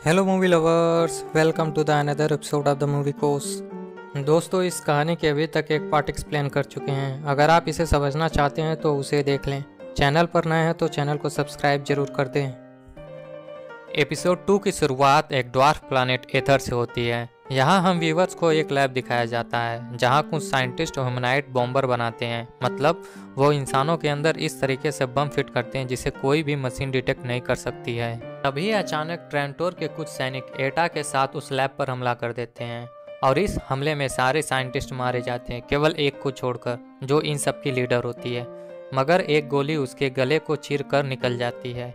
Hello movie lovers, welcome to the another episode of the movie course. दोस्तों, इस कहानी के अभी तक एक पार्ट एक्सप्लेन कर चुके हैं। अगर आप इसे समझना चाहते हैं तो उसे देख लें। चैनल पर नए हैं तो चैनल को सब्सक्राइब जरूर कर दें। एपिसोड 2 की शुरुआत एक ड्वार्फ प्लानेट एथर से होती है। यहाँ हम व्यूवर्स को एक लैब दिखाया जाता है जहाँ कुछ साइंटिस्ट ह्यूमनॉइड बॉम्बर बनाते हैं। मतलब वो इंसानों के अंदर इस तरीके से बम फिट करते हैं जिसे कोई भी मशीन डिटेक्ट नहीं कर सकती है। तभी अचानक ट्रेंटोर के कुछ सैनिक एटा के साथ उस लैब पर हमला कर देते हैं और इस हमले में सारे साइंटिस्ट मारे जाते हैं, केवल एक को छोड़कर जो इन सब की लीडर होती है। मगर एक गोली उसके गले को चीर कर निकल जाती है।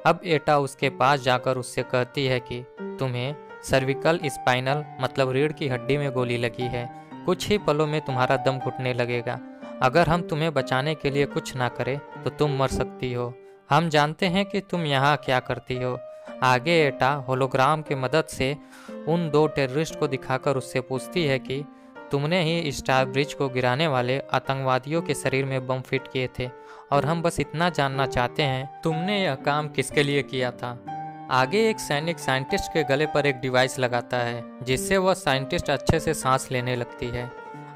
अब एटा उसके पास जाकर उससे कहती है कि तुम्हें सर्विकल स्पाइनल मतलब रीढ़ की हड्डी में गोली लगी है। कुछ ही पलों में तुम्हारा दम घुटने लगेगा। अगर हम तुम्हें बचाने के लिए कुछ ना करें तो तुम मर सकती हो। हम जानते हैं कि तुम यहाँ क्या करती हो। आगे एटा होलोग्राम की मदद से उन दो टेररिस्ट को दिखाकर उससे पूछती है कि तुमने ही स्टार ब्रिज को गिराने वाले आतंकवादियों के शरीर में बम फिट किए थे और हम बस इतना जानना चाहते हैं तुमने यह काम किसके लिए किया था। आगे एक सैनिक साइंटिस्ट के गले पर एक डिवाइस लगाता है जिससे वह साइंटिस्ट अच्छे से सांस लेने लगती है।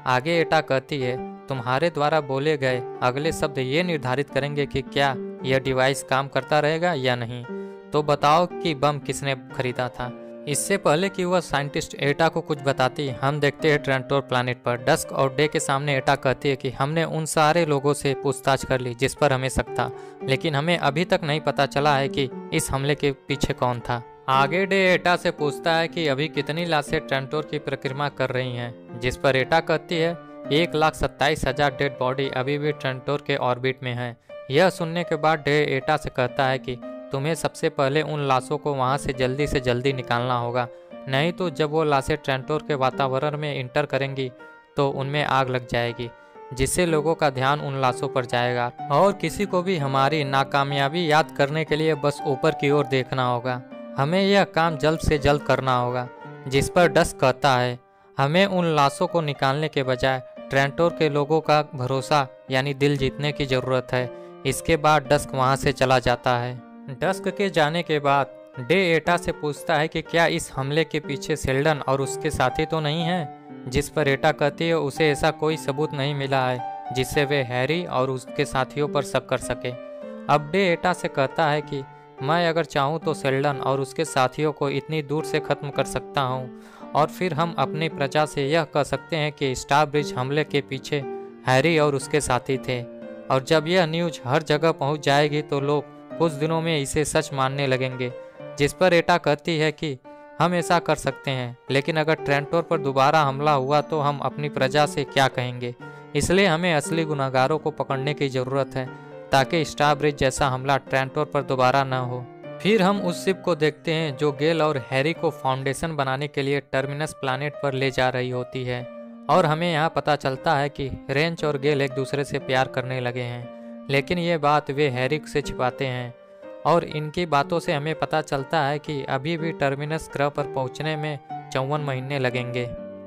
आगे एटा कहती है तुम्हारे द्वारा बोले गए अगले शब्द ये निर्धारित करेंगे कि क्या यह डिवाइस काम करता रहेगा या नहीं। तो बताओ कि बम किसने खरीदा था। इससे पहले कि वह साइंटिस्ट एटा को कुछ बताती, हम देखते हैं ट्रेंटोर प्लैनेट पर डस्क और डे के सामने एटा कहती है कि हमने उन सारे लोगों से पूछताछ कर ली जिस पर हमें शक था, लेकिन हमें अभी तक नहीं पता चला है कि इस हमले के पीछे कौन था। आगे डे एटा से पूछता है कि अभी कितनी लाशें ट्रेंटोर की परिक्रमा कर रही हैं, जिस पर एटा कहती है 1,27,000 डेड बॉडी अभी भी ट्रेंटोर के ऑर्बिट में है। यह सुनने के बाद डे एटा से कहता है कि तुम्हें सबसे पहले उन लाशों को वहां से जल्दी निकालना होगा, नहीं तो जब वो लाशें ट्रेंटोर के वातावरण में इंटर करेंगी तो उनमें आग लग जाएगी, जिससे लोगों का ध्यान उन लाशों पर जाएगा और किसी को भी हमारी नाकामयाबी याद करने के लिए बस ऊपर की ओर देखना होगा। हमें यह काम जल्द से जल्द करना होगा। जिस पर डस्क कहता है हमें उन लाशों को निकालने के बजाय ट्रेंटोर के लोगों का भरोसा यानी दिल जीतने की ज़रूरत है। इसके बाद डस्क वहाँ से चला जाता है। डस्क के जाने के बाद डे एटा से पूछता है कि क्या इस हमले के पीछे शेल्डन और उसके साथी तो नहीं हैं, जिस पर एटा कहती है उसे ऐसा कोई सबूत नहीं मिला है जिससे वे हैरी और उसके साथियों पर शक कर सके। अब डे एटा से कहता है कि मैं अगर चाहूँ तो शेल्डन और उसके साथियों को इतनी दूर से ख़त्म कर सकता हूँ और फिर हम अपनी प्रजा से यह कह सकते हैं कि स्टार ब्रिज हमले के पीछे हैरी और उसके साथी थे। और जब यह न्यूज़ हर जगह पहुँच जाएगी तो लोग कुछ दिनों में इसे सच मानने लगेंगे। जिस पर एटा कहती है कि हम ऐसा कर सकते हैं, लेकिन अगर ट्रेंटोर पर दोबारा हमला हुआ तो हम अपनी प्रजा से क्या कहेंगे। इसलिए हमें असली गुनहगारों को पकड़ने की ज़रूरत है ताकि स्टार ब्रिज जैसा हमला ट्रेंटोर पर दोबारा न हो। फिर हम उस शिप को देखते हैं जो गेल और हैरी को फाउंडेशन बनाने के लिए टर्मिनस प्लैनेट पर ले जा रही होती है और हमें यहाँ पता चलता है कि रेंच और गेल एक दूसरे से प्यार करने लगे हैं, लेकिन ये बात वे हैरी से छिपाते हैं और इनकी बातों से हमें पता चलता है कि अभी भी टर्मिनस ग्रह पर पहुंचने में 54 महीने लगेंगे।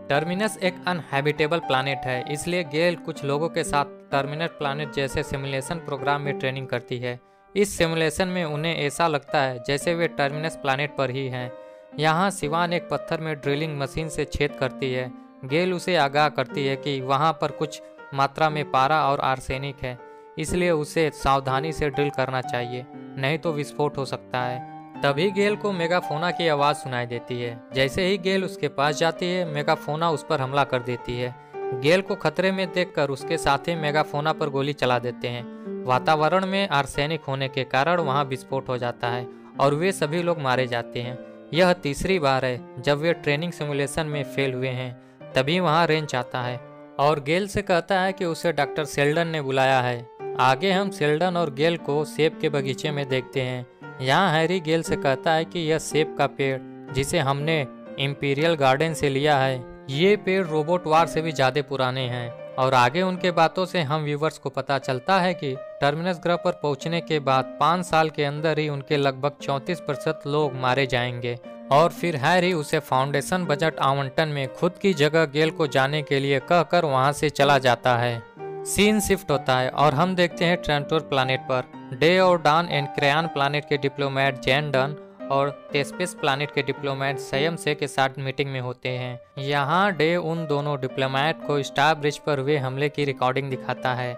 टर्मिनस एक अनहैबिटेबल प्लैनेट है, इसलिए गेल कुछ लोगों के साथ टर्मिनस प्लैनेट जैसे सिमुलेशन प्रोग्राम में ट्रेनिंग करती है। इस सिमुलेशन में उन्हें ऐसा लगता है जैसे वे टर्मिनस प्लैनेट पर ही हैं। यहाँ सिवान एक पत्थर में ड्रिलिंग मशीन से छेद करती है। गेल उसे आगाह करती है कि वहाँ पर कुछ मात्रा में पारा और आर्सेनिक है, इसलिए उसे सावधानी से ड्रिल करना चाहिए, नहीं तो विस्फोट हो सकता है। तभी गेल को मेगाफोना की आवाज़ सुनाई देती है। जैसे ही गेल उसके पास जाती है मेगाफोना उस पर हमला कर देती है। गेल को खतरे में देखकर उसके साथी मेगाफोना पर गोली चला देते हैं। वातावरण में आर्सेनिक होने के कारण वहां विस्फोट हो जाता है और वे सभी लोग मारे जाते हैं। यह तीसरी बार है जब वे ट्रेनिंग सिमुलेशन में फेल हुए हैं। तभी वहां रेंच आता है और गेल से कहता है कि उसे डॉक्टर शेल्डन ने बुलाया है। आगे हम शेल्डन और गेल को सेब के बगीचे में देखते हैं। यहाँ हैरी गेल से कहता है कि यह सेब का पेड़ जिसे हमने इंपीरियल गार्डन से लिया है, ये पेड़ रोबोट वार से भी ज़्यादा पुराने हैं। और आगे उनके बातों से हम व्यूवर्स को पता चलता है कि टर्मिनस ग्रह पर पहुंचने के बाद 5 साल के अंदर ही उनके लगभग 34% लोग मारे जाएंगे। और फिर हैरी उसे फाउंडेशन बजट आवंटन में खुद की जगह गेल को जाने के लिए कहकर वहां से चला जाता है। सीन शिफ्ट होता है और हम देखते हैं ट्रेंटोर प्लैनेट पर डे और डॉन एंड क्रेयन प्लैनेट के डिप्लोमेट जैन डन और टेस्पेस प्लानिट के डिप्लोमेट संयम से के साथ मीटिंग में होते हैं। यहाँ डे उन दोनों डिप्लोमेट को स्टार ब्रिज पर हुए हमले की रिकॉर्डिंग दिखाता है,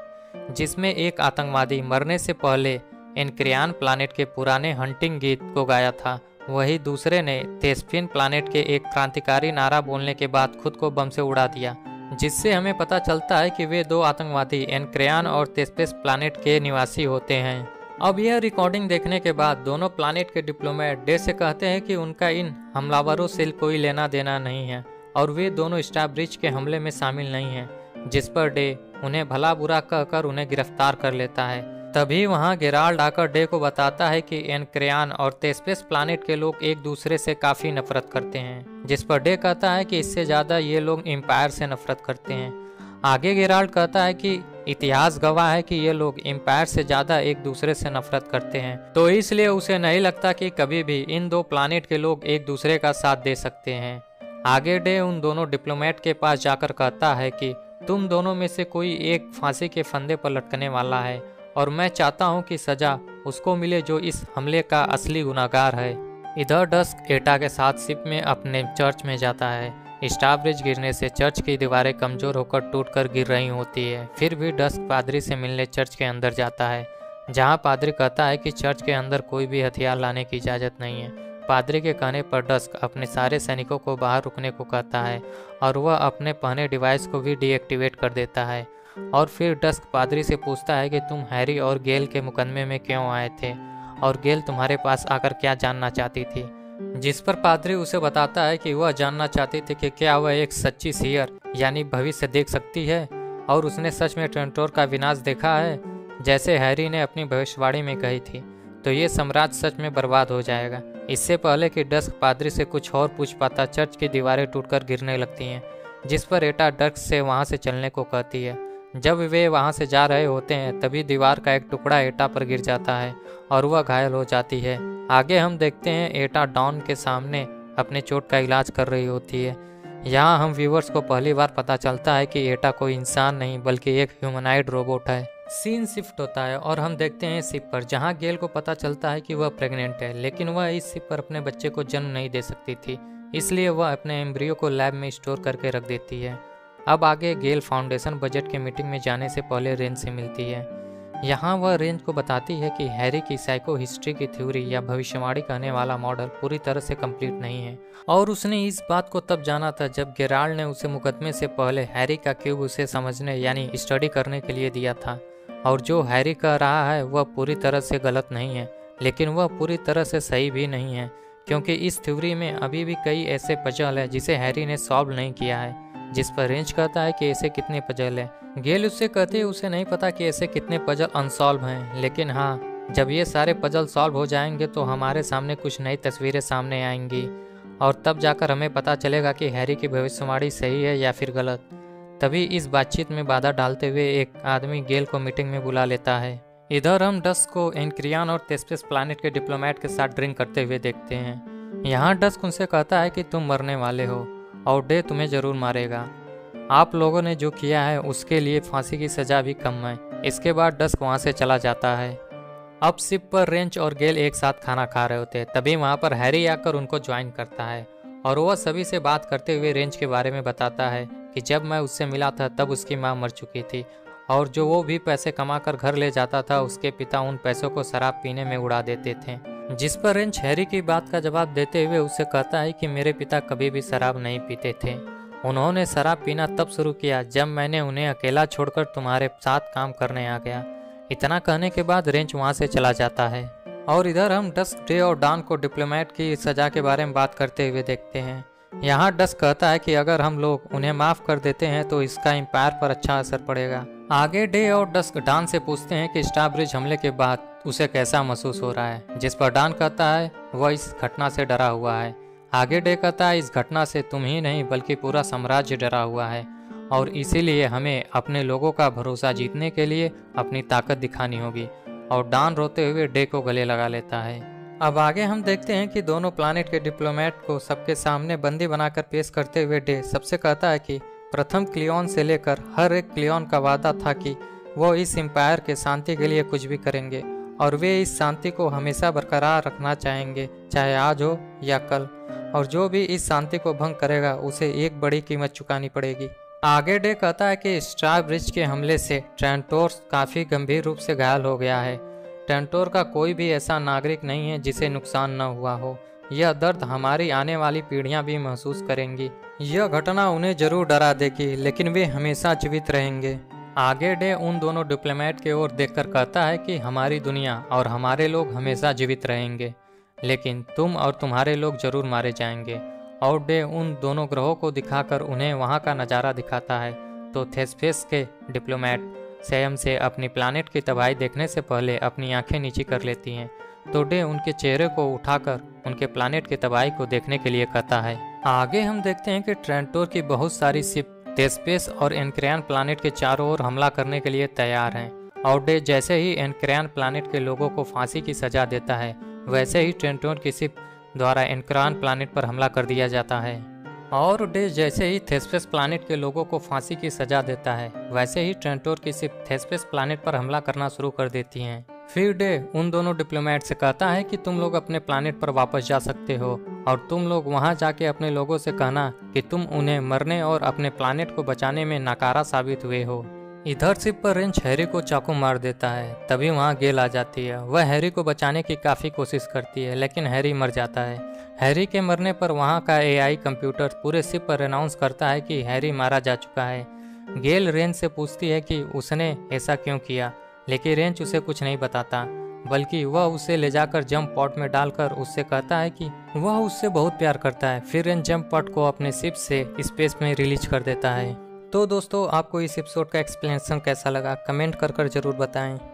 जिसमें एक आतंकवादी मरने से पहले एनक्रियान प्लानिट के पुराने हंटिंग गीत को गाया था, वही दूसरे ने थेस्पियन प्लानिट के एक क्रांतिकारी नारा बोलने के बाद खुद को बम से उड़ा दिया, जिससे हमें पता चलता है कि वे दो आतंकवादी एनक्रियान और थेस्पेस प्लानिट के निवासी होते हैं। अब यह रिकॉर्डिंग देखने के बाद दोनों प्लानिट के डिप्लोमेट डे से कहते हैं कि उनका इन हमलावरों से कोई लेना देना नहीं है और वे दोनों स्टार ब्रिज के हमले में शामिल नहीं हैं, जिस पर डे उन्हें भला बुरा कहकर उन्हें गिरफ्तार कर लेता है। तभी वहां गेराल्ड आकर डे को बताता है कि एनक्रियान और थेस्पेस प्लानिट के लोग एक दूसरे से काफी नफरत करते हैं, जिस पर डे कहता है कि इससे ज्यादा ये लोग एम्पायर से नफरत करते हैं। आगे गेराल्ड कहता है कि इतिहास गवाह है कि ये लोग एम्पायर से ज्यादा एक दूसरे से नफरत करते हैं, तो इसलिए उसे नहीं लगता कि कभी भी इन दो प्लानिट के लोग एक दूसरे का साथ दे सकते हैं। आगे डे उन दोनों डिप्लोमेट के पास जाकर कहता है कि तुम दोनों में से कोई एक फांसी के फंदे पर लटकने वाला है और मैं चाहता हूं कि सजा उसको मिले जो इस हमले का असली गुनाहगार है। इधर डस्क एटा के साथ शिप में अपने चर्च में जाता है। स्टार ब्रिज गिरने से चर्च की दीवारें कमजोर होकर टूटकर गिर रही होती है। फिर भी डस्क पादरी से मिलने चर्च के अंदर जाता है, जहां पादरी कहता है कि चर्च के अंदर कोई भी हथियार लाने की इजाज़त नहीं है। पादरी के कहने पर डस्क अपने सारे सैनिकों को बाहर रुकने को कहता है और वह अपने पहने डिवाइस को भी डीएक्टिवेट कर देता है। और फिर डस्क पादरी से पूछता है कि तुम हैरी और गेल के मुकदमे में क्यों आए थे और गेल तुम्हारे पास आकर क्या जानना चाहती थी, जिस पर पादरी उसे बताता है कि वह जानना चाहती थी कि क्या वह एक सच्ची सीयर यानी भविष्य देख सकती है और उसने सच में ट्रेंटोर का विनाश देखा है जैसे हैरी ने अपनी भविष्यवाणी में कही थी, तो ये साम्राज्य सच में बर्बाद हो जाएगा। इससे पहले कि डस्क पादरी से कुछ और पूछ पाता, चर्च की दीवारें टूटकर गिरने लगती हैं, जिस पर एटा डस्क से वहां से चलने को कहती है। जब वे वहां से जा रहे होते हैं तभी दीवार का एक टुकड़ा एटा पर गिर जाता है और वह घायल हो जाती है। आगे हम देखते हैं एटा डॉन के सामने अपने चोट का इलाज कर रही होती है। यहाँ हम व्यूवर्स को पहली बार पता चलता है कि एटा कोई इंसान नहीं बल्कि एक ह्यूमनाइड रोबोट है। सीन शिफ्ट होता है और हम देखते हैं शिप पर, जहाँ गेल को पता चलता है कि वह प्रेग्नेंट है, लेकिन वह इस शिप पर अपने बच्चे को जन्म नहीं दे सकती थी, इसलिए वह अपने एम्ब्रियो को लैब में स्टोर करके रख देती है। अब आगे गेल फाउंडेशन बजट की मीटिंग में जाने से पहले रेंज से मिलती है। यहाँ वह रेंज को बताती है कि हैरी की साइको हिस्ट्री की थ्योरी या भविष्यवाणी कहने वाला मॉडल पूरी तरह से कंप्लीट नहीं है और उसने इस बात को तब जाना था जब गेराल्ड ने उसे मुकदमे से पहले हैरी का क्यूब उसे समझने यानी स्टडी करने के लिए दिया था। और जो हैरी कह रहा है वह पूरी तरह से गलत नहीं है, लेकिन वह पूरी तरह से सही भी नहीं है, क्योंकि इस थ्योरी में अभी भी कई ऐसे पजल है जिसे हैरी ने सॉल्व नहीं किया है। जिस पर रेंज कहता है कि ऐसे कितने पजल हैं। गेल उससे कहते हैं उसे नहीं पता कि ऐसे कितने पजल अनसॉल्व हैं, लेकिन हाँ, जब ये सारे पजल सॉल्व हो जाएंगे तो हमारे सामने कुछ नई तस्वीरें सामने आएंगी और तब जाकर हमें पता चलेगा कि हैरी की भविष्यवाणी सही है या फिर गलत। तभी इस बातचीत में बाधा डालते हुए एक आदमी गेल को मीटिंग में बुला लेता है। इधर हम डस्क को एनक्रियान और थेस्पेस प्लानिट के डिप्लोमेट के साथ ड्रिंक करते हुए देखते हैं। यहाँ डस्क उनसे कहता है कि तुम मरने वाले हो और डे तुम्हें जरूर मारेगा। आप लोगों ने जो किया है उसके लिए फांसी की सजा भी कम है। इसके बाद डस्क वहाँ से चला जाता है। अब शिप पर रेंच और गेल एक साथ खाना खा रहे होते हैं। तभी वहाँ पर हैरी आकर उनको ज्वाइन करता है और वह सभी से बात करते हुए रेंच के बारे में बताता है कि जब मैं उससे मिला था तब उसकी माँ मर चुकी थी और जो वो भी पैसे कमाकर घर ले जाता था उसके पिता उन पैसों को शराब पीने में उड़ा देते थे। जिस पर रेंच हैरी की बात का जवाब देते हुए उससे कहता है कि मेरे पिता कभी भी शराब नहीं पीते थे। उन्होंने शराब पीना तब शुरू किया जब मैंने उन्हें अकेला छोड़कर तुम्हारे साथ काम करने आ गया। इतना कहने के बाद रेंच वहाँ से चला जाता है। और इधर हम डस्क, डे और डॉन को डिप्लोमेट की सजा के बारे में बात करते हुए देखते हैं। यहाँ डस्क कहता है कि अगर हम लोग उन्हें माफ कर देते हैं तो इसका एम्पायर पर अच्छा असर पड़ेगा। आगे डे और डस्क डॉन से पूछते हैं कि स्टार ब्रिज हमले के बाद उसे कैसा महसूस हो रहा है, जिस पर डॉन कहता है वह इस घटना से डरा हुआ है। आगे डे कहता है इस घटना से तुम ही नहीं बल्कि पूरा साम्राज्य डरा हुआ है और इसीलिए हमें अपने लोगों का भरोसा जीतने के लिए अपनी ताकत दिखानी होगी। और डॉन रोते हुए डे को गले लगा लेता है। अब आगे हम देखते हैं कि दोनों प्लानिट के डिप्लोमेट को सबके सामने बंदी बनाकर पेश करते हुए डे सबसे कहता है कि प्रथम क्लियोन से लेकर हर एक क्लियोन का वादा था कि वो इस एम्पायर के शांति के लिए कुछ भी करेंगे और वे इस शांति को हमेशा बरकरार रखना चाहेंगे, चाहे आज हो या कल। और जो भी इस शांति को भंग करेगा उसे एक बड़ी कीमत चुकानी पड़ेगी। आगे डे कहता है कि स्टार ब्रिज के हमले से ट्रेंटोर काफ़ी गंभीर रूप से घायल हो गया है। ट्रेंटोर का कोई भी ऐसा नागरिक नहीं है जिसे नुकसान न हुआ हो। यह दर्द हमारी आने वाली पीढ़ियां भी महसूस करेंगी। यह घटना उन्हें जरूर डरा देगी, लेकिन वे हमेशा जीवित रहेंगे। आगे डे उन दोनों डिप्लोमेट की ओर देखकर कहता है कि हमारी दुनिया और हमारे लोग हमेशा जीवित रहेंगे, लेकिन तुम और तुम्हारे लोग जरूर मारे जाएंगे। और डे उन दोनों ग्रहों को दिखाकर उन्हें वहां का नज़ारा दिखाता है, तो थेस्पेस के डिप्लोमेट स्वयं से अपनी प्लानेट की तबाही देखने से पहले अपनी आंखें नीची कर लेती हैं। तो डे उनके चेहरे को उठाकर उनके प्लानेट की तबाही को देखने के लिए कहता है। आगे हम देखते हैं कि ट्रेंटोर की बहुत सारी शिप थेस्पेस और एनक्रियान प्लानेट के चारों ओर हमला करने के लिए तैयार हैं। और डे जैसे ही एनक्रियान प्लानेट के लोगों को फांसी की सजा देता है, वैसे ही ट्रेंटोर की शिप द्वारा एनक्रियान प्लानेट पर हमला कर दिया जाता है। और डे जैसे ही थेस्पेस प्लानेट के लोगों को फांसी की सजा देता है, वैसे ही ट्रेंटोर की शिप थेस्पेस प्लानेट पर हमला करना शुरू कर देती हैं। फिर डे उन दोनों डिप्लोमेट से कहता है कि तुम लोग अपने प्लानेट पर वापस जा सकते हो और तुम लोग वहां जाके अपने लोगों से कहना कि तुम उन्हें मरने और अपने प्लानेट को बचाने में नाकारा साबित हुए हो। इधर शिप पर रेंच हैरी को चाकू मार देता है। तभी वहां गेल आ जाती है। वह हैरी को बचाने की काफ़ी कोशिश करती है, लेकिन हैरी मर जाता है। हैरी के मरने पर वहां का एआई कंप्यूटर पूरे शिप पर अनाउंस करता है कि हैरी मारा जा चुका है। गेल रेंच से पूछती है कि उसने ऐसा क्यों किया, लेकिन रेंच उसे कुछ नहीं बताता, बल्कि वह उसे ले जाकर जंप पॉट में डालकर उससे कहता है कि वह उससे बहुत प्यार करता है। फिर रेंच जंप पॉट को अपने शिप से स्पेस में रिलीज कर देता है। तो दोस्तों, आपको इस एपिसोड का एक्सप्लेनेशन कैसा लगा कमेंट कर जरूर बताएं।